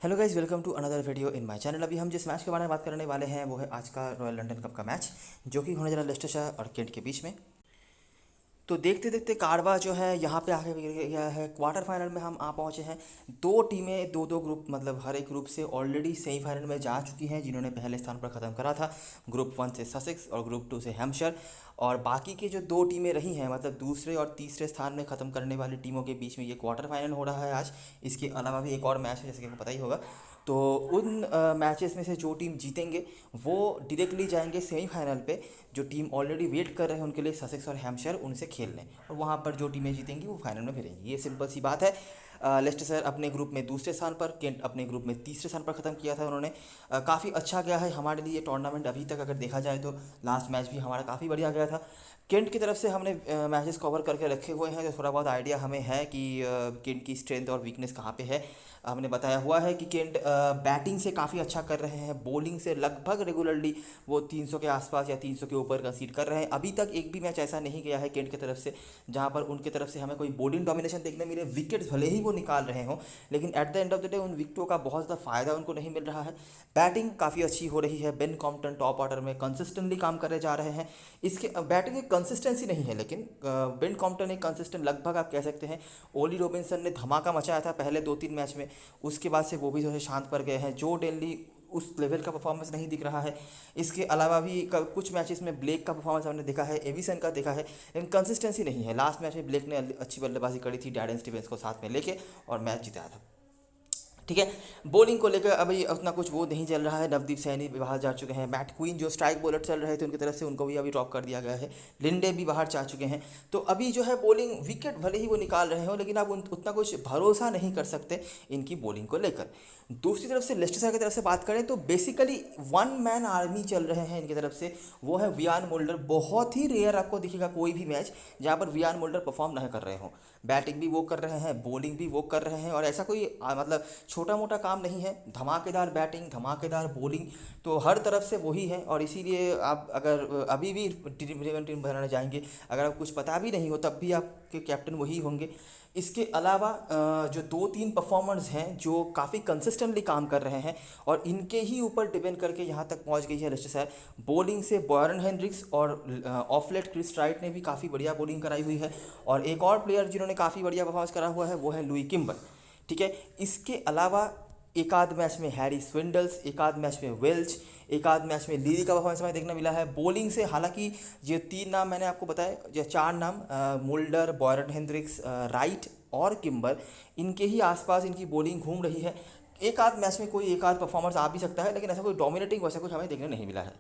Hello guys, welcome to another video in my channel. अभी हम जिस मैच के बारे में बात करने वाले हैं वो है आज का रॉयल लंदन कप का मैच, जो कि होने जा रहा है लेस्टरशायर और केंट के बीच में। तो देखते देखते कारवा जो है यहाँ पे आगे गया है। क्वार्टर फाइनल में हम आ पहुँचे हैं। दो टीमें, दो दो ग्रुप, मतलब हर एक ग्रुप से ऑलरेडी सेमीफाइनल में जा चुकी हैं, जिन्होंने पहले स्थान पर ख़त्म करा था। ग्रुप वन से ससेक्स और ग्रुप टू से हैम्पशायर। और बाकी की जो दो टीमें रही हैं, मतलब दूसरे और तीसरे स्थान में ख़त्म करने वाली टीमों के बीच में ये क्वार्टर फाइनल हो रहा है आज। इसके अलावा भी एक और मैच है, जैसे कि आपको पता ही होगा। तो उन मैचेस में से जो टीम जीतेंगे वो डायरेक्टली जाएंगे सेमीफाइनल पे। जो टीम ऑलरेडी वेट कर रहे हैं उनके लिए, ससेक्स और हैम्पशायर, उनसे खेलने, और वहाँ पर जो टीमें जीतेंगी वो फाइनल में भिड़ेंगी। ये सिंपल सी बात है। लेस्टर अपने ग्रुप में दूसरे स्थान पर, केंट अपने ग्रुप में तीसरे स्थान पर ख़त्म किया था उन्होंने। काफ़ी अच्छा गया है हमारे लिए टूर्नामेंट अभी तक, अगर देखा जाए तो। लास्ट मैच भी हमारा काफ़ी बढ़िया गया था। केंट की तरफ से हमने मैचेस कवर करके रखे हुए हैं, तो थोड़ा बहुत आइडिया हमें है कि केंट की स्ट्रेंथ और वीकनेस कहाँ पे है। हमने बताया हुआ है कि केंट बैटिंग से काफ़ी अच्छा कर रहे हैं, बॉलिंग से लगभग रेगुलरली वो 300 के आसपास या 300 के ऊपर कंसीड कर रहे हैं। अभी तक एक भी मैच ऐसा नहीं गया है केंट की तरफ से जहाँ पर उनकी तरफ से हमें कोई बॉलिंग डोमिनेशन देखने मिले। विकेट्स भले ही वो निकाल रहे हों, लेकिन at the end of the day उन विकेटों का बहुत ज़्यादा फ़ायदा उनको नहीं मिल रहा है। बैटिंग काफ़ी अच्छी हो रही है। बेन कॉम्पटन टॉप ऑर्डर में कंसिस्टेंटली काम करे जा रहे हैं। इसके बैटिंग की कंसिस्टेंसी नहीं है, लेकिन बेन कॉम्पटन एक कंसिस्टेंट, लगभग आप कह सकते हैं। ओली रॉबिन्सन ने धमाका मचाया था पहले 2-3 मैच में, उसके बाद से वो भी जो है शांत पड़ गए हैं। जो डेनली उस लेवल का परफॉर्मेंस नहीं दिख रहा है। इसके अलावा भी कुछ मैचेस में ब्लेक का परफॉर्मेंस हमने देखा है, एविसन का देखा है, लेकिन कंसिस्टेंसी नहीं है। लास्ट मैच में ब्लेक ने अच्छी बल्लेबाजी करी थी डैरेन स्टीवेंस को साथ में लेके, और मैच जिताया था। ठीक है। बॉलिंग को लेकर अभी उतना कुछ वो नहीं चल रहा है। नवदीप सैनी भी बाहर जा चुके हैं। मैट क्वीन जो स्ट्राइक बॉलर चल रहे थे उनकी तरफ से, उनको भी अभी ड्रॉप कर दिया गया है। लिंडे भी बाहर जा चुके हैं। तो अभी जो है बॉलिंग, विकेट भले ही वो निकाल रहे हो, लेकिन आप उतना कुछ भरोसा नहीं कर सकते इनकी बॉलिंग को लेकर। दूसरी तरफ से लेस्टर की तरफ से बात करें तो बेसिकली वन मैन आर्मी चल रहे हैं इनकी तरफ से। वो है वियान मोल्डर। बहुत ही रेयर आपको दिखेगा कोई भी मैच जहाँ पर वियान मोल्डर परफॉर्म नहीं कर रहे हो। बैटिंग भी वो कर रहे हैं, बॉलिंग भी वो कर रहे हैं, और ऐसा कोई मतलब छोटा मोटा काम नहीं है। धमाकेदार बैटिंग, धमाकेदार बॉलिंग, तो हर तरफ से वही है। और इसीलिए आप अगर अभी भी टीम बनाने जाएंगे, अगर आप कुछ पता भी नहीं हो, तब भी आपके कैप्टन वही होंगे। इसके अलावा जो 2-3 परफॉर्मर्स हैं जो काफ़ी कंसिस्टेंटली काम कर रहे हैं, और इनके ही ऊपर डिपेंड करके यहाँ तक पहुँच गई है लेस्टर। बॉलिंग से बॉयरन हेनरिक्स और ऑफलेट क्रिस राइट ने भी काफ़ी बढ़िया बॉलिंग कराई हुई है। और एक और प्लेयर जिन्होंने काफ़ी बढ़िया परफॉर्मेंस करा हुआ है वो है लुई किम्बर। ठीक है। इसके अलावा एक आध मैच में हैरी स्विंडल्स, एक आध मैच में वेल्च, एक आध मैच में लीरी का परफॉर्मेंस हमें देखने मिला है। बॉलिंग से हालांकि जो 3 नाम मैंने आपको बताए, जो 4 नाम, मोल्डर, बॉयरन हेनरिक्स, राइट और किम्बर, इनके ही आसपास इनकी बॉलिंग घूम रही है। एक आध मैच में कोई एक आध परफॉर्मेंस आ भी सकता है, लेकिन ऐसा कोई डोमिनेटिंग वैसा कुछ हमें देखने नहीं मिला है।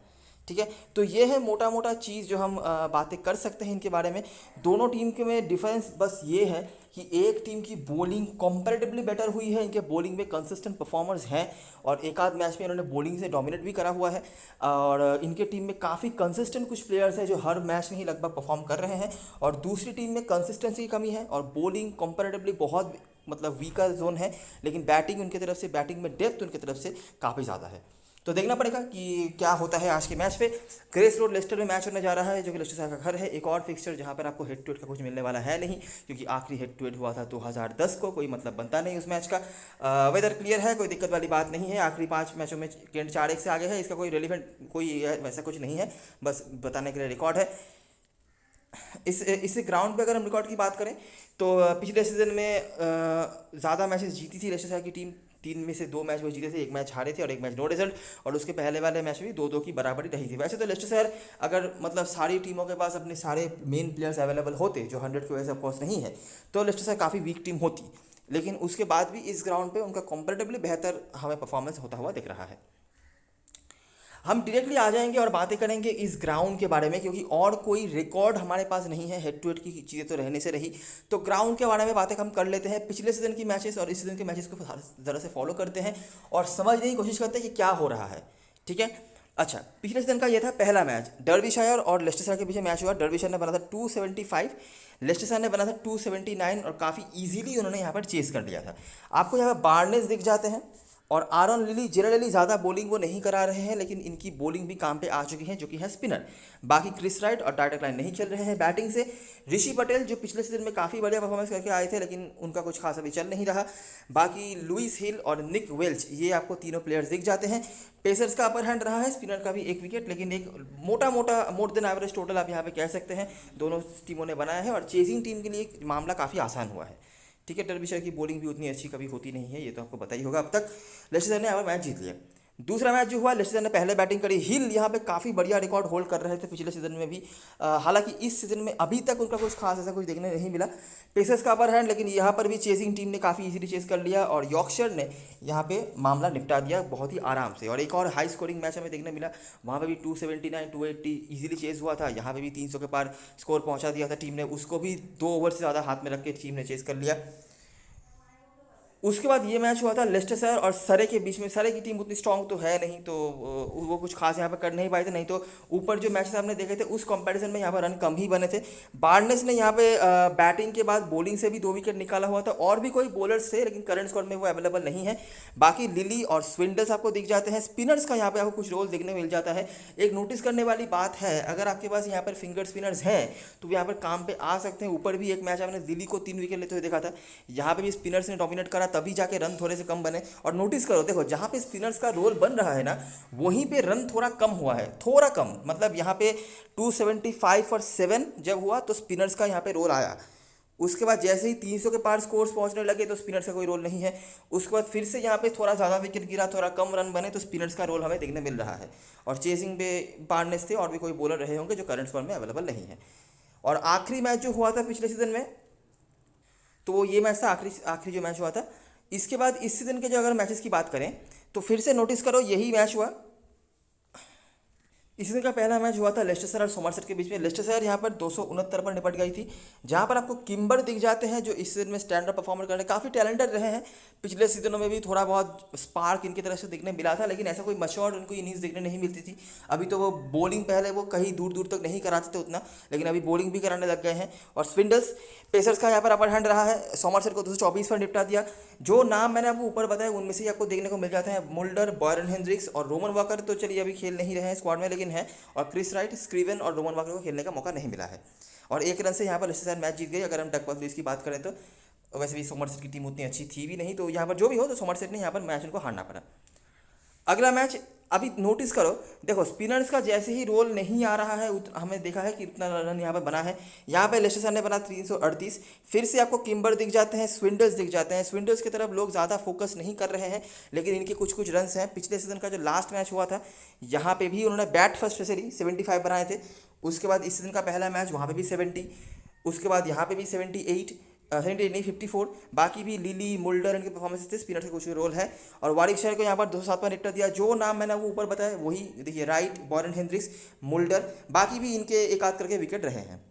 ठीक है। तो ये है मोटा मोटा चीज़ जो हम बातें कर सकते हैं इनके बारे में। दोनों टीम के में डिफरेंस बस ये है कि एक टीम की बॉलिंग कंपैरेटिवली बेटर हुई है, इनके बॉलिंग में कंसिस्टेंट परफॉर्मर्स हैं, और एक आध मैच में इन्होंने बॉलिंग से डोमिनेट भी करा हुआ है। और इनके टीम में काफ़ी कंसिस्टेंट कुछ प्लेयर्स हैं जो हर मैच में ही लगभग परफॉर्म कर रहे हैं, और दूसरी टीम में कंसिस्टेंसी की कमी है और बॉलिंग कंपैरेटिवली बहुत, मतलब वीकर जोन है, लेकिन बैटिंग उनकी तरफ से, बैटिंग में डेप्थ उनकी तरफ से काफ़ी ज़्यादा है। तो देखना पड़ेगा कि क्या होता है आज के मैच पे। ग्रेस रोड लेस्टर में मैच होने जा रहा है, जो कि लेस्टर साहब का घर है। एक और फिक्सचर जहां पर आपको हेड टू हेड का कुछ मिलने वाला है नहीं, क्योंकि आखिरी हेड टू हेड हुआ था 2010 को, कोई मतलब बनता नहीं उस मैच का। वेदर क्लियर है, कोई दिक्कत वाली बात नहीं है। आखिरी 5 मैचों में केंट 4-1 से आगे है। इसका कोई रेलिवेंट कोई वैसा कुछ नहीं है, बस बताने के लिए रिकॉर्ड है। इस ग्राउंड पे अगर हम रिकॉर्ड की बात करें तो पिछले सीजन में ज़्यादा मैचेस जीती थी लेस्टर की टीम। 3 में से 2 मैच वो जीते थे, 1 मैच हारे थे और 1 मैच नो रिजल्ट, और उसके पहले वाले मैच में भी 2-2 की बराबरी रही थी। वैसे तो लेस्टर शहर, अगर मतलब सारी टीमों के पास अपने सारे मेन प्लेयर्स अवेलेबल होते, जो 100 की वजह से ऑफकोर्स नहीं है, तो लेस्टर शहर काफ़ी वीक टीम होती। लेकिन उसके बाद भी इस ग्राउंड पे उनका कंपैरेटिवली बेहतर हमें परफॉर्मेंस होता हुआ दिख रहा है। हम डायरेक्टली आ जाएंगे और बातें करेंगे इस ग्राउंड के बारे में, क्योंकि और कोई रिकॉर्ड हमारे पास नहीं है। हेड टू हेड की चीज़ें तो रहने से रही, तो ग्राउंड के बारे में बातें हम कर लेते हैं। पिछले सीजन की मैचेस और इस सीजन के मैचेस को ज़रा से फॉलो करते हैं और समझने की कोशिश करते हैं कि क्या हो रहा है। ठीक है। अच्छा, पिछले सीजन का ये था पहला मैच, डर्बीशायर और लेस्टर के बीच मैच हुआ। डर्बीशायर ने बना था 275, लेस्टर ने बना था 279, और काफ़ी ईजिली उन्होंने यहाँ पर चेस कर लिया था। आपको यहाँ पर बार्नेस दिख जाते हैं, और आरन लिली जनरली ज़्यादा बॉलिंग वो नहीं करा रहे हैं, लेकिन इनकी बॉलिंग भी काम पे आ चुकी है, जो कि है स्पिनर। बाकी क्रिस राइट और टाइटर क्लाइन नहीं खेल रहे हैं बैटिंग से। ऋषि पटेल जो पिछले सीजन में काफ़ी बढ़िया परफॉर्मेंस करके आए थे, लेकिन उनका कुछ खास अभी चल नहीं रहा। बाकी लुइस हिल और निक वेल्च, ये आपको तीनों प्लेयर्स दिख जाते हैं। पेसर्स का अपर हैंड रहा है, स्पिनर का भी एक विकेट, लेकिन एक मोटा मोटा मोर देन एवरेज टोटल आप यहाँ पे कह सकते हैं दोनों टीमों ने बनाया है। और चेजिंग टीम के लिए मामला काफ़ी आसान हुआ है, ठीक है। डर्बिशर की बॉलिंग भी उतनी अच्छी कभी होती नहीं है, ये तो आपको पता ही होगा। अब तक लेस्टर ने यहाँ मैच जीत लिया। दूसरा मैच जो हुआ, लेस्टर ने पहले बैटिंग करी। हिल यहाँ पे काफ़ी बढ़िया रिकॉर्ड होल्ड कर रहे थे पिछले सीजन में भी, हालांकि इस सीजन में अभी तक उनका कुछ खास ऐसा कुछ देखने नहीं मिला। पेसर्स का अपर हैंड, लेकिन यहाँ पर भी चेजिंग टीम ने काफ़ी इजीली चेस कर लिया और यॉर्कशायर ने यहाँ पे मामला निपटा दिया बहुत ही आराम से। और एक और हाई स्कोरिंग मैच हमें देखने मिला, वहाँ पे भी 279 280 इजीली चेस हुआ था। यहाँ पे भी 300 के पार स्कोर पहुँचा दिया था टीम ने, उसको भी 2 ओवर से ज़्यादा हाथ में रख के टीम ने चेस कर लिया। उसके बाद ये मैच हुआ था लेस्टेशर और सरे के बीच में। सरे की टीम उतनी स्ट्रांग तो है नहीं, तो वो कुछ खास यहाँ पर कर नहीं पाए थे, नहीं तो ऊपर जो मैचेस हमने देखे थे उस कंपैरिजन में यहाँ पर रन कम ही बने थे। बार्नेस ने यहाँ पे बैटिंग के बाद बॉलिंग से भी 2 विकेट निकाला हुआ था, और भी कोई बॉलर्स थे, लेकिन करंट स्क्वाड में वो अवेलेबल नहीं है। बाकी लिली और स्विंडल्स आपको दिख जाते हैं। स्पिनर्स का यहाँ पे आपको कुछ रोल देखने मिल जाता है। एक नोटिस करने वाली बात है, अगर आपके पास यहाँ पर फिंगर स्पिनर्स हैं तो वो यहाँ पर काम पे आ सकते हैं। ऊपर भी एक मैच आपने दिल्ली को 3 विकेट लेते हुए देखा था, यहाँ पे भी स्पिनर्स ने डोमिनेट करा, तभी जाके रन थोड़े से कम बने। और नोटिस करो, देखो जहाँ पे स्पिनर्स का रोल बन रहा है ना, वहीं पे रन थोड़ा कम हुआ है, थोड़ा कम, मतलब यहाँ पे 275 और 7 जब हुआ तो स्पिनर्स का यहाँ पे रोल आया। उसके बाद जैसे ही 300 के पार स्कोर्स पहुंचने लगे तो स्पिनर्स का कोई रोल नहीं है। उसके बाद फिर से यहाँ पे थोड़ा ज़्यादा विकेट गिरा, थोड़ा कम रन बने, तो स्पिनर्स का रोल हमें देखने मिल रहा है। और चेसिंग पे बार्नेस थे, और भी कोई बॉलर रहे होंगे जो करंट स्कोर में अवेलेबल नहीं है। और आखिरी मैच जो हुआ था पिछले सीजन में, तो वो ये मैच था, आखिरी आखिरी जो मैच हुआ था। इसके बाद इस सीज़न के जो अगर मैचेस की बात करें तो फिर से नोटिस करो, यही मैच हुआ। इसी दिन का पहला मैच हुआ था लेस्टेशर और सोमरसेट के बीच में। लेस्टेशर यहाँ पर 269 पर निपट गई थी, जहाँ पर आपको किम्बर दिख जाते हैं, जो इस सीजन में स्टैंडर्ड परफॉर्मर करने काफ़ी टैलेंटेड रहे हैं। पिछले सीजनों में भी थोड़ा बहुत स्पार्क इनकी तरफ से देखने मिला था, लेकिन ऐसा कोई मच्योर उनको इनिंग्स देखने नहीं मिलती थी। अभी तो वो बॉलिंग पहले वो कहीं दूर दूर तक नहीं कराते थे उतना, लेकिन अभी बॉलिंग भी कराने लग गए हैं। और स्विंडल्स पेसर्स का यहाँ पर अपर हैंड रहा है, सोमरसेट को 224 पर निपटा दिया। जो नाम मैंने आपको ऊपर बताया उनमें से ही आपको देखने को मिल जाते हैं, मुल्डर, बॉयरन हेंड्रिक्स और रोमन वॉकर। तो चलिए अभी खेल नहीं रहे हैं स्क्वाड में, लेकिन है। और क्रिस राइट, स्क्रीवन और रोमन वॉकर को खेलने का मौका नहीं मिला है। और 1 रन से यहाँ पर लेस्टेशर मैच जीत गई। अगर हम डकवर्थ लुईस की बात करें तो वैसे भी सोमरसेट की टीम उतनी अच्छी थी भी नहीं, तो यहाँ पर जो भी हो, तो सोमरसेट ने यहाँ पर मैच उनको हारना पड़ा। अगला मैच अभी नोटिस करो, देखो स्पिनर्स का जैसे ही रोल नहीं आ रहा है, हमें देखा है कि इतना रन यहाँ पे बना है। यहाँ पे लेस्टेशर ने बना 338। फिर से आपको किम्बर दिख जाते हैं, स्विंडल्स दिख जाते हैं। स्विंडल्स की तरफ लोग ज़्यादा फोकस नहीं कर रहे हैं, लेकिन इनके कुछ कुछ रन्स हैं। पिछले सीजन का जो लास्ट मैच हुआ था, यहाँ पे भी उन्होंने बैट फर्स्ट स्पेशली 75 बनाए थे। उसके बाद इस सीजन का पहला मैच, वहाँ पर भी 70। उसके बाद यहाँ पे भी 78, 78 नहीं 54। बाकी भी लिली, मुल्डर, इनके परफॉर्मेंस थे, स्पिनर का कुछ रोल है। और वारिकशायर को यहाँ पर 207 पर निपटा दिया। जो नाम मैंने वो ऊपर बताया वही देखिए, राइट, बॉयरन हेंड्रिक्स, मुल्डर, बाकी भी इनके एक आध करके विकेट रहे हैं।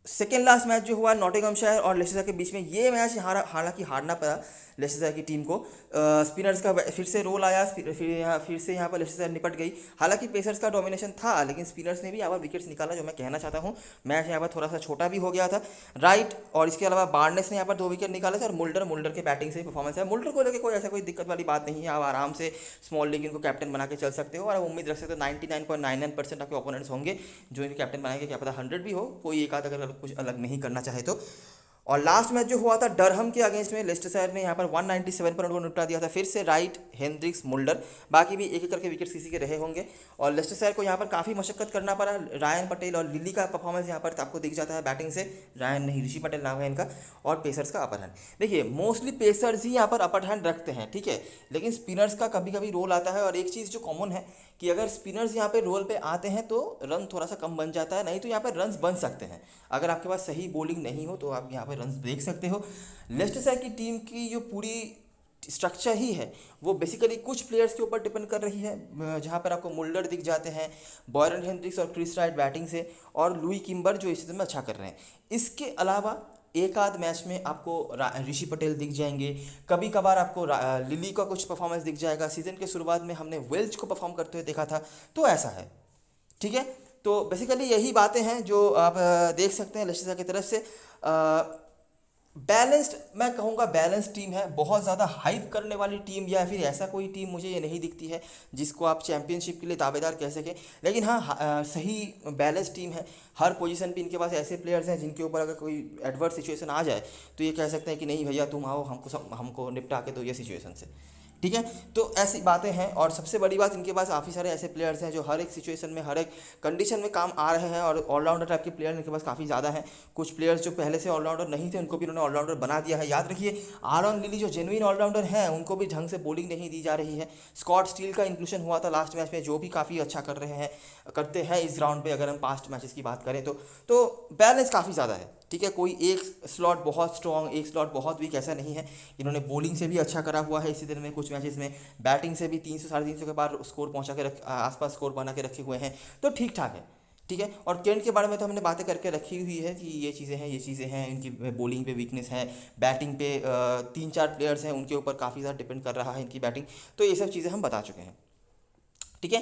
सेकेंड लास्ट मैच जो हुआ नॉटिंघमशायर और लेस्टेशर के बीच में, ये मैच हालांकि हारना पड़ा लेस्टेशर की टीम को। स्पिनर्स का फिर से रोल आया, फिर से यहाँ पर लेस्टेशर निपट गई। हालांकि पेसर्स का डोमिनेशन था, लेकिन स्पिनर्स ने भी यहाँ पर विकेट्स निकाला, जो मैं कहना चाहता हूँ। मैच यहाँ पर थोड़ा सा छोटा भी हो गया था। राइट और इसके अलावा बार्नेस ने यहाँ पर 2 विकेट निकाले थे। और मुल्डर के बैटिंग से ही परफॉर्मेंस है। मुल्डर को लेकर कोई ऐसा कोई दिक्कत वाली बात नहीं है, आप आराम से स्मॉल लीग इनको कैप्टन बना के चल सकते हो। और आप उम्मीद रख सकते हो 99.99% आपके ओपोनेंट्स होंगे जो इनको कैप्टन बनाएंगे, क्या पता 100 भी हो, कोई एक आध अगर कुछ अलग नहीं करना चाहे तो। और लास्ट मैच जो हुआ था डरहम के अगेंस्ट में, लेस्टेशर ने यहाँ पर 197 पर उनको निपटा दिया था। फिर से राइट, हेंड्रिक्स, मुल्डर, बाकी भी एक एक करके विकेट किसी के रहे होंगे। और लेस्टेशर को यहाँ पर काफ़ी मशक्कत करना पड़ा। रायन पटेल और लिली का परफॉर्मेंस यहाँ पर आपको दिख जाता है बैटिंग से। रायन नहीं, ऋषि पटेल नाम है इनका। और पेसर्स का अपर हैंड, देखिए मोस्टली पेसर्स ही यहाँ पर अपर हैंड रखते हैं, ठीक है, लेकिन स्पिनर्स का कभी कभी रोल आता है। और एक चीज़ जो कॉमन है कि अगर स्पिनर्स यहाँ पे रोल पे आते हैं तो रन थोड़ा सा कम बन जाता है, नहीं तो यहाँ पे रन्स बन सकते हैं। अगर आपके पास सही बॉलिंग नहीं हो तो आप यहाँ पे रन्स देख सकते हो। लेस्टेशर की टीम की जो पूरी स्ट्रक्चर ही है वो बेसिकली कुछ प्लेयर्स के ऊपर डिपेंड कर रही है, जहाँ पर आपको मुल्डर दिख जाते हैं, बॉयरन हेंड्रिक्स और क्रिस राइट बैटिंग से, और लुई किम्बर जो इस सीजन में अच्छा कर रहे हैं। इसके अलावा एक आध मैच में आपको ऋषि पटेल दिख जाएंगे, कभी कभार आपको लिली का कुछ परफॉर्मेंस दिख जाएगा। सीजन के शुरुआत में हमने वेल्च को परफॉर्म करते हुए देखा था, तो ऐसा है, ठीक है। तो बेसिकली यही बातें हैं जो आप देख सकते हैं लेस्टेशर की तरफ से। बैलेंस्ड, मैं कहूँगा बैलेंस टीम है। बहुत ज़्यादा हाइप करने वाली टीम या फिर ऐसा कोई टीम मुझे ये नहीं दिखती है जिसको आप चैंपियनशिप के लिए दावेदार कह सकें। लेकिन हाँ, सही बैलेंस टीम है। हर पोजीशन पे इनके पास ऐसे प्लेयर्स हैं जिनके ऊपर अगर कोई एडवर्स सिचुएशन आ जाए तो ये कह सकते हैं कि नहीं भैया तुम आओ, हमको निपटा के दो ये सिचुएशन से। ठीक है, तो ऐसी बातें हैं। और सबसे बड़ी बात, इनके पास काफ़ी सारे ऐसे प्लेयर्स हैं जो हर एक सिचुएशन में, हर एक कंडीशन में काम आ रहे हैं। और ऑलराउंडर टाइप के प्लेयर इनके पास काफ़ी ज़्यादा हैं। कुछ प्लेयर्स जो पहले से ऑलराउंडर नहीं थे उनको भी इन्होंने ऑलराउंडर बना दिया है। याद रखिए, आरॉन लिली जो जेन्युइन ऑलराउंडर हैं उनको भी ढंग से बॉलिंग नहीं दी जा रही है। स्कॉट स्टील का इंक्लूजन हुआ था लास्ट मैच में, जो भी काफ़ी अच्छा कर रहे हैं, करते हैं इस ग्राउंड पे। अगर हम पास्ट मैचेस की बात करें तो बैलेंस काफ़ी ज़्यादा है। ठीक है, कोई एक स्लॉट बहुत स्ट्रॉन्ग, एक स्लॉट बहुत वीक, ऐसा नहीं है। इन्होंने बॉलिंग से भी अच्छा करा हुआ है इसी दिन में, कुछ मैचेस में बैटिंग से भी 300 350 के पार स्कोर पहुंचा के आसपास स्कोर बना के रखे हुए हैं। तो ठीक ठाक है। ठीक है, और केंट के बारे में तो हमने बातें करके रखी हुई है कि ये चीज़ें हैं, ये चीज़ें हैं। इनकी बॉलिंग पे वीकनेस है, बैटिंग पे 3-4 प्लेयर्स हैं उनके ऊपर काफ़ी ज़्यादा डिपेंड कर रहा है इनकी बैटिंग। तो ये सब चीज़ें हम बता चुके हैं। ठीक है,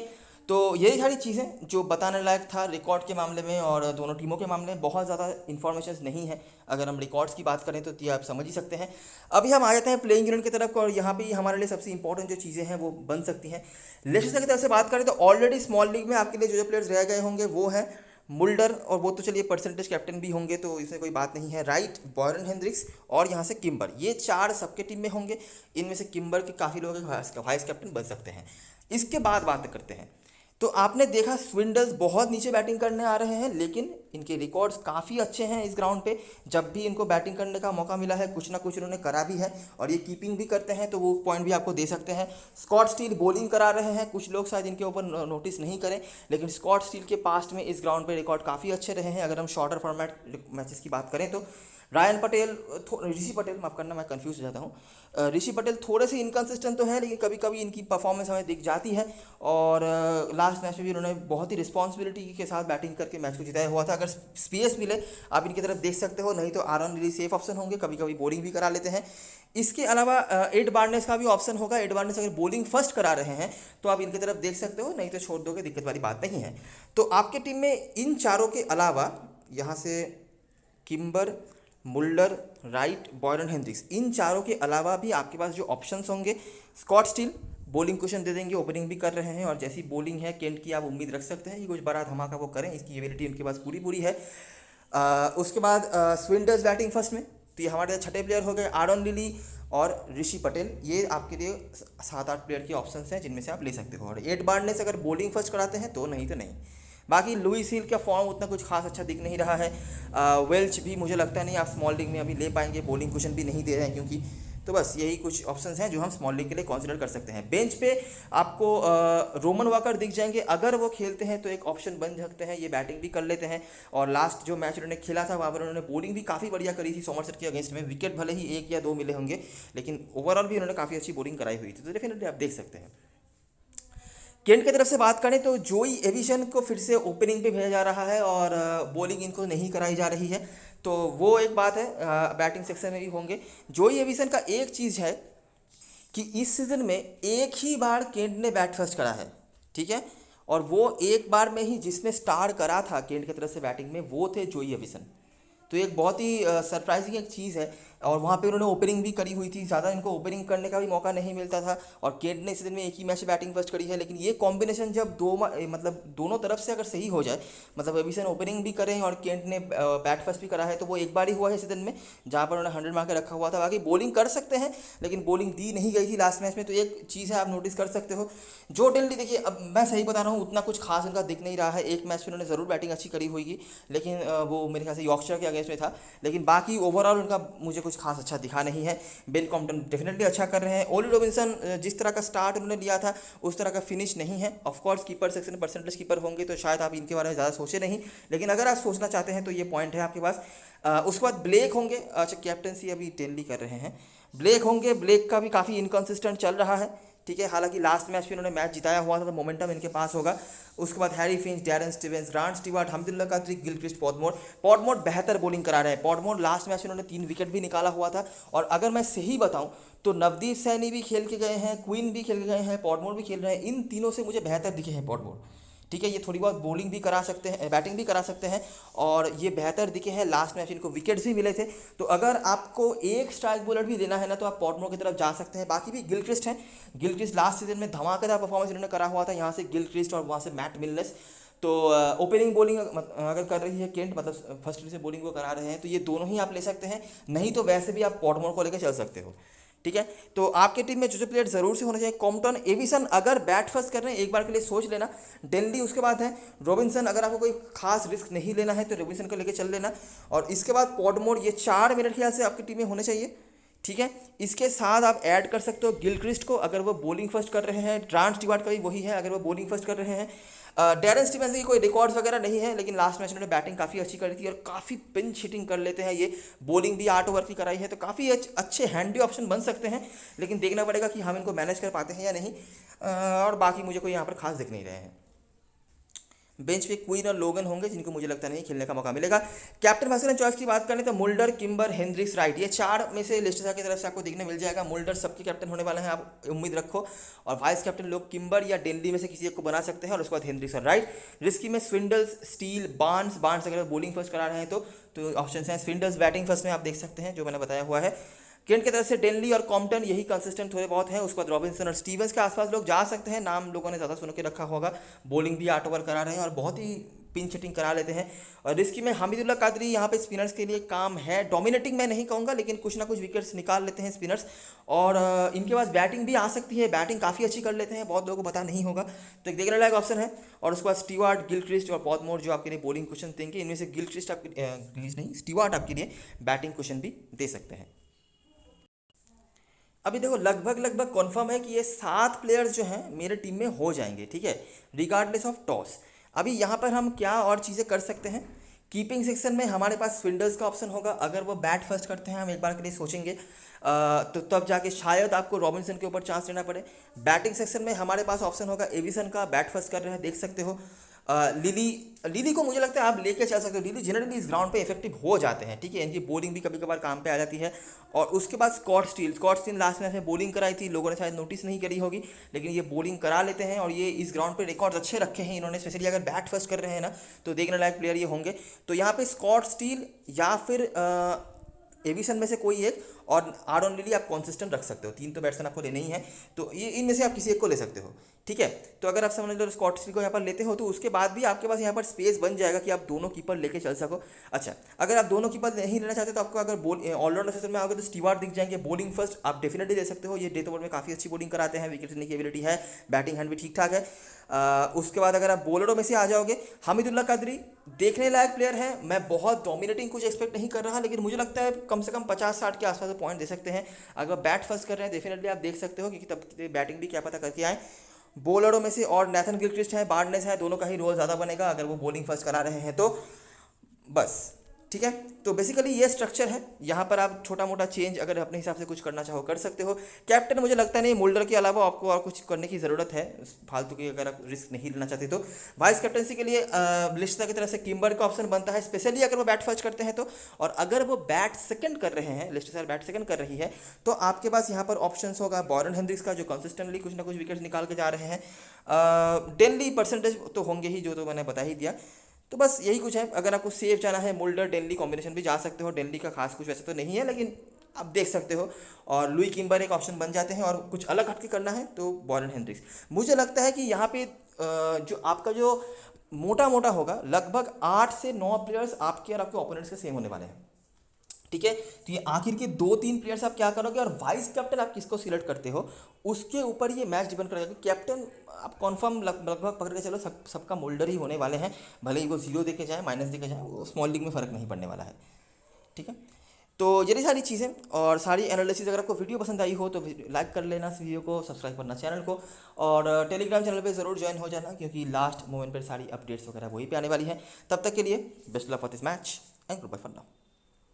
तो यही सारी चीज़ें जो बताने लायक था रिकॉर्ड के मामले में। और दोनों टीमों के मामले में बहुत ज़्यादा इन्फॉर्मेशन नहीं है। अगर हम रिकॉर्ड्स की बात करें तो ये आप समझ ही सकते हैं। अभी हम आ जाते हैं प्लेइंग यूनिट की तरफ। और यहाँ पे हमारे लिए सबसे इंपॉर्टेंट जो चीज़ें हैं वो बन सकती हैं। लेस्टर की तरफ से बात करें तो ऑलरेडी स्मॉल लीग में आपके लिए जो जो प्लेयर्स रह गए होंगे वो हैं मुल्डर, और वो तो चलिए परसेंटेज कैप्टन भी होंगे तो इसमें कोई बात नहीं है। राइट, बॉयरन हेंड्रिक्स और यहाँ से किम्बर, ये 4 सबके टीम में होंगे। इनमें से किम्बर के काफ़ी लोग वाइस कैप्टन बन सकते हैं। इसके बाद बात करते हैं, तो आपने देखा स्विंडल्स बहुत नीचे बैटिंग करने आ रहे हैं, लेकिन इनके रिकॉर्ड्स काफ़ी अच्छे हैं इस ग्राउंड पे। जब भी इनको बैटिंग करने का मौका मिला है कुछ ना कुछ इन्होंने करा भी है, और ये कीपिंग भी करते हैं तो वो पॉइंट भी आपको दे सकते हैं। स्कॉट स्टील बॉलिंग करा रहे हैं, कुछ लोग शायद इनके ऊपर नोटिस नहीं करें, लेकिन स्कॉट स्टील के पास्ट में इस ग्राउंड पे रिकॉर्ड काफ़ी अच्छे रहे हैं। अगर हम शॉर्टर फॉर्मेट मैचेस की बात करें तो रायन पटेल, ऋषि पटेल, माफ़ करना मैं कंफ्यूज हो जाता हूँ। ऋषि पटेल थोड़े से इनकन्सिस्टेंट तो हैं, लेकिन कभी कभी इनकी परफॉर्मेंस हमें दिख जाती है। और लास्ट मैच में भी उन्होंने बहुत ही रिस्पॉन्सिबिलिटी के साथ बैटिंग करके मैच को जिताया हुआ था। अगर स्पेस मिले आप इनकी तरफ देख सकते हो, नहीं तो आरॉन लिली सेफ ऑप्शन होंगे, कभी कभी बॉलिंग भी करा लेते हैं। इसके अलावा एड बार्नेस का भी ऑप्शन होगा। एड बार्नेस अगर बॉलिंग फर्स्ट करा रहे हैं तो आप इनकी तरफ देख सकते हो, नहीं तो छोड़ दोगे, दिक्कत वाली बात नहीं है। तो आपके टीम में इन चारों के अलावा यहाँ से किम्बर, मुल्डर, राइट, बॉयरन हेंड्रिक्स, इन चारों के अलावा भी आपके पास जो ऑप्शंस होंगे, स्कॉट स्टील बॉलिंग क्वेश्चन दे देंगे, ओपनिंग भी कर रहे हैं। और जैसी बॉलिंग है केंट की, आप उम्मीद रख सकते हैं कि कुछ बड़ा धमाका वो करें, इसकी एबिलिटी उनके पास पूरी पूरी है। उसके बाद स्विंडर्स बैटिंग फर्स्ट में, तो ये हमारे छठे प्लेयर हो गए आरॉन लिली और ऋषि पटेल। ये आपके लिए 7-8 प्लेयर के ऑप्शंस हैं जिनमें से आप ले सकते हो। और एड बार्नेस अगर बॉलिंग फर्स्ट कराते हैं तो, नहीं तो नहीं। बाकी लुइस हिल का फॉर्म उतना कुछ खास अच्छा दिख नहीं रहा है। वेल्च भी मुझे लगता नहीं आप स्मॉल लीग में अभी ले पाएंगे, बॉलिंग क्वेश्चन भी नहीं दे रहे हैं क्योंकि। तो बस यही कुछ ऑप्शंस हैं जो हम स्मॉल लीग के लिए कंसीडर कर सकते हैं। बेंच पे आपको रोमन वॉकर दिख जाएंगे, अगर वो खेलते हैं तो एक ऑप्शन बन सकते हैं। ये बैटिंग भी कर लेते हैं, और लास्ट जो मैच उन्होंने खेला था वहाँ पर उन्होंने बॉलिंग भी काफ़ी बढ़िया करी थी सोमरसेट के अगेंस्ट में। विकेट भले ही 1 या 2 मिले होंगे, लेकिन ओवरऑल भी उन्होंने काफ़ी अच्छी बॉलिंग कराई हुई थी, तो डेफिनेटली आप देख सकते हैं। केंट की तरफ से बात करें तो जोई एविशन को फिर से ओपनिंग पे भेजा जा रहा है और बॉलिंग इनको नहीं कराई जा रही है, तो वो एक बात है। बैटिंग सेक्शन में भी होंगे। जोई एविशन का एक चीज़ है कि इस सीज़न में एक ही बार केंट ने बैट फर्स्ट करा है। ठीक है, और वो एक बार में ही जिसने स्टार्ट करा था केंट की तरफ से बैटिंग में, वो थे जोई एविसन। तो एक बहुत ही सरप्राइजिंग एक चीज़ है। और वहाँ पे उन्होंने ओपनिंग भी करी हुई थी, ज़्यादा इनको ओपनिंग करने का भी मौका नहीं मिलता था। और केंट ने इस दिन में एक ही मैच बैटिंग फर्स्ट करी है, लेकिन ये कॉम्बिनेशन जब मतलब दोनों तरफ से अगर सही हो जाए, मतलब एविसन ओपनिंग भी करें और केंट ने बैट फर्स्ट भी करा है, तो वो एक बार ही हुआ है इस दिन में जहाँ पर उन्होंने 100 मार के रखा हुआ था। बाकी बॉलिंग कर सकते हैं, लेकिन बॉलिंग दी नहीं गई थी लास्ट मैच में। तो एक चीज़ है आप नोटिस कर सकते हो। जो डेली देखिए, अब मैं सही बता रहा हूँ, उतना कुछ खास उनका दिख नहीं रहा है। एक मैच में उन्होंने ज़रूर बैटिंग अच्छी करी हुई, लेकिन वो मेरे ख्याल से यॉर्कशायर के अगेंस्ट में था, लेकिन बाकी ओवरऑल उनका मुझे कुछ खास अच्छा दिखा नहीं है। बेन कॉम्पटन डेफिनेटली अच्छा कर रहे हैं। ओली रॉबिन्सन जिस तरह का स्टार्ट उन्होंने लिया था उस तरह का फिनिश नहीं है। Of course keeper section percentage keeper होंगे तो शायद आप इनके बारे में ज़्यादा सोचे नहीं, लेकिन अगर आप सोचना चाहते हैं तो ये पॉइंट है आपके पास। उसके बाद ब्लेक होंगे। अच्छा, कैप्टनसी अभी टेनली कर रहे हैं। ब्लेक होंगे, ब्लेक का भी काफ़ी इनकन्सिस्टेंट चल रहा है। ठीक है, हालांकि लास्ट मैच में उन्होंने मैच जिताया हुआ था तो मोमेंटम इनके पास होगा। उसके बाद Harry Finch, Darren Stevens, Grant Stewart, Hamidullah Qadri, Gilchrist Podmore बेहतर बॉलिंग करा रहे हैं। पॉडमोर लास्ट मैच में उन्होंने 3 विकेट भी निकाला हुआ था। और अगर मैं सही बताऊं तो नवदीप सैनी भी खेल के गए हैं, क्वीन भी खेल के गए हैं, पॉडमोर भी खेल रहे हैं। इन तीनों से मुझे बेहतर दिखे हैं पॉडमोर। ठीक है, ये थोड़ी बहुत बॉलिंग भी करा सकते हैं, बैटिंग भी करा सकते हैं, और ये बेहतर दिखे हैं। लास्ट मैच इनको विकेट्स भी मिले थे। तो अगर आपको एक स्ट्राइक बॉलर भी लेना है ना, तो आप पॉटमोर की तरफ जा सकते हैं। बाकी भी गिलक्रिस्ट हैं। गिलक्रिस्ट लास्ट सीजन में धमाकेदार परफॉर्मेंस इन्होंने करा हुआ था, यहाँ से गिलक्रिस्ट और वहाँ से मैट मिलनेस। तो ओपनिंग बॉलिंग अगर कर रही है केंट, मतलब फर्स्ट से बॉलिंग को करा रहे हैं, तो ये दोनों ही आप ले सकते हैं। नहीं तो वैसे भी आप पॉटमोर को लेकर चल सकते हो। ठीक है, तो आपके टीम में जो प्लेयर जरूर से होना चाहिए, कॉम्पटन, एविसन अगर बैट फर्स्ट कर रहे हैं एक बार के लिए सोच लेना। डेनली उसके बाद है, रॉबिन्सन अगर आपको कोई खास रिस्क नहीं लेना है तो रॉबिन्सन को लेकर चल लेना। और इसके बाद पॉटमोर, ये 4 मेरे ख्याल से आपकी टीम में होने चाहिए। ठीक है, इसके साथ आप ऐड कर सकते हो गिलक्रिस्ट को अगर वो बॉलिंग फर्स्ट कर रहे हैं। ट्रांस स्टीवार्ट का भी वही है अगर वो बॉलिंग फर्स्ट कर रहे हैं। डेरन स्टीवेंस की कोई रिकॉर्ड्स वगैरह नहीं है, लेकिन लास्ट मैच उन्होंने बैटिंग काफ़ी अच्छी करी थी और काफ़ी पिंच हिटिंग कर लेते हैं ये। बॉलिंग भी 8 ओवर की कराई है, तो काफ़ी अच्छे हैंडी ऑप्शन बन सकते हैं। लेकिन देखना पड़ेगा कि हम इनको मैनेज कर पाते हैं या नहीं। और बाकी मुझे कोई यहाँ पर खास दिख नहीं रहे हैं। बेंच पे क्वीन और लोगन होंगे जिनको मुझे लगता नहीं खेलने का मौका मिलेगा। कैप्टन वाइस कैप्टन चॉइस की बात करें तो मुल्डर, किम्बर, हेनरिक्स, राइट, ये 4 में से लिस्टर की तरफ से आपको देखने मिल जाएगा। मुल्डर सबके कैप्टन होने वाले हैं, आप उम्मीद रखो। और वाइस कैप्टन लोग किम्बर या डेनली में से किसी एक को बना सकते हैं, और उसके बाद हेनरिक्स और राइट। रिस्की में स्विंडल्स, स्टील, बार्न्स अगर बॉलिंग फर्स्ट करा रहे हैं तो ऑप्शन हैं। स्विंडल्स बैटिंग फर्स्ट में आप देख सकते हैं, जो मैंने बताया हुआ है। केंट की तरफ से डेनली और कॉम्पटन यही कंसिस्टेंट थोड़े बहुत हैं। उसके बाद रॉबिन्सन और स्टीवंस के आसपास लोग जा सकते हैं, नाम लोगों ने ज़्यादा सुन के रखा होगा। बॉलिंग भी 8 ओवर करा रहे हैं और बहुत ही पिंच हिटिंग करा लेते हैं। और रिस्की में हामिदुल्ला कादरी यहाँ पे स्पिनर्स के लिए काम है। डोमिनेटिंग मैं नहीं कहूँगा, लेकिन कुछ ना कुछ विकेट्स निकाल लेते हैं स्पिनर्स। और इनके पास बैटिंग भी आ सकती है, बैटिंग काफ़ी अच्छी कर लेते हैं, बहुत लोगों को पता नहीं होगा। तो एक देखने लायक ऑप्शन है। और उसके बाद स्टीवार्ट, गिलक्रिस्ट और पॉटमोर जो आपके लिए बॉलिंग क्वेश्चन देंगे। इनमें से गिलक्रिस्ट आपके स्टीवार्ट आपके लिए बैटिंग क्वेश्चन भी दे सकते हैं। अभी देखो लगभग कॉन्फर्म है कि ये 7 प्लेयर्स जो हैं मेरे टीम में हो जाएंगे। ठीक है, रिगार्डलेस ऑफ टॉस। अभी यहाँ पर हम क्या और चीज़ें कर सकते हैं। कीपिंग सेक्शन में हमारे पास स्विंडल्स का ऑप्शन होगा। अगर वो बैट फर्स्ट करते हैं, हम एक बार के लिए सोचेंगे तो तब जाके शायद आपको रॉबिन्सन के ऊपर चांस लेना पड़े। बैटिंग सेक्शन में हमारे पास ऑप्शन होगा एविसन का, बैट फर्स्ट कर रहे हैं, देख सकते हो। लिली को मुझे लगता है आप लेके चल सकते हो। लिली जनरली इस ग्राउंड पे इफेक्टिव हो जाते हैं। ठीक है, इनकी बॉलिंग भी कभी कभार काम पे आ जाती है। और उसके बाद स्कॉट स्टील लास्ट मैच में बॉलिंग कराई थी, लोगों ने शायद नोटिस नहीं करी होगी, लेकिन ये बॉलिंग करा लेते हैं और ये इस ग्राउंड पे रिकॉर्ड अच्छे रखे हैं इन्होंने। स्पेशली अगर बैट फर्स्ट कर रहे हैं ना, तो देखने लायक प्लेयर ये होंगे। तो यहाँ पे स्कॉट स्टील या फिर एविसन में से कोई एक, और आरॉन लिली आप कॉन्सिस्टेंट रख सकते हो। 3 तो बैट्समैन आपको लेने ही है, तो ये इनमें से आप किसी एक को ले सकते हो। ठीक है, तो अगर आप समझ लो स्कॉट स्टील को यहाँ पर लेते हो, तो उसके बाद भी आपके पास यहाँ पर स्पेस बन जाएगा कि आप दोनों कीपर लेके चल सको। अच्छा, अगर आप दोनों कीपर नहीं लेना चाहते तो आपको अगर ऑलराउंडर सेशन में आओगे तो स्टीवार्ट दिख जाएंगे। बॉलिंग फर्स्ट आप डेफिनेटली ले सकते हो, ये डेथ ओवर में काफ़ी अच्छी बॉलिंग कराते हैं, विकेट लेने की एबिलिटी है, बैटिंग हैंड भी ठीक ठाक है। उसके बाद अगर आप बॉलरों में से आ जाओगे, हामिदुल्ला कादरी देखने लायक प्लेयर है। मैं बहुत डोमिनेटिंग कुछ एक्सपेक्ट नहीं कर रहा, लेकिन मुझे लगता है कम से कम 50-60 के आसपास पॉइंट दे सकते हैं। अगर बैट फर्स्ट कर रहे हैं डेफिनेटली आप देख सकते हो, क्योंकि तब बैटिंग भी क्या पता करके आए। बॉलरों में से और नेथन गिलक्रिस्ट है, बार्नेस है, दोनों का ही रोल ज़्यादा बनेगा अगर वो बॉलिंग फर्स्ट करा रहे हैं तो। बस ठीक है, तो बेसिकली ये स्ट्रक्चर है। यहाँ पर आप छोटा मोटा चेंज अगर अपने हिसाब से कुछ करना चाहो कर सकते हो। कैप्टन मुझे लगता नहीं, मुल्डर के अलावा आपको और कुछ करने की ज़रूरत है फालतू की, अगर आप रिस्क नहीं लेना चाहते तो। वाइस कैप्टनसी के लिए लिस्टर की तरफ से किम्बर का ऑप्शन बनता है, स्पेशली अगर वो बैट फर्स्ट करते हैं तो। और अगर वो बैट सेकंड कर रहे हैं, लिस्टर बैट सेकंड कर रही है, तो आपके पास यहाँ पर ऑप्शन होगा बॉरन हेनरिक्स का, जो कंसिस्टेंटली कुछ ना कुछ विकेट निकाल के जा रहे हैं। डेनली परसेंटेज तो होंगे ही, जो तो मैंने बता ही दिया। तो बस यही कुछ है। अगर आपको सेफ जाना है, मुल्डर डेनली कॉम्बिनेशन भी जा सकते हो। डेनली का खास कुछ वैसे तो नहीं है, लेकिन आप देख सकते हो। और लुई किम्बर एक ऑप्शन बन जाते हैं, और कुछ अलग हटके करना है तो बॉरन हेनरिक्स। मुझे लगता है कि यहाँ पे जो आपका जो मोटा होगा, लगभग 8 से 9 प्लेयर्स आपके और आपके ओपोनेंट्स के सेम होने वाले हैं। ठीक है, तो ये आखिर के 2-3 प्लेयर्स आप क्या करोगे, और वाइस कैप्टन आप किसको सिलेक्ट करते हो, उसके ऊपर ये मैच डिपेंड करेगा। कैप्टन आप कॉन्फर्म लगभग पकड़ के चलो सबका मोल्डर ही होने वाले हैं, भले ही वो 0 देके जाए, माइनस देके जाए, वो स्मॉल लीग में फ़र्क नहीं पड़ने वाला है। ठीक है, तो यही सारी चीज़ें और सारी एनालिसिस। अगर आपको वीडियो पसंद आई हो तो लाइक कर लेना इस वीडियो को, सब्सक्राइब करना चैनल को, और टेलीग्राम चैनल पे ज़रूर ज्वाइन हो जाना, क्योंकि लास्ट मोमेंट पर सारी अपडेट्स वगैरह वहीं पे आने वाली है। तब तक के लिए best luck for this match and good bye for now.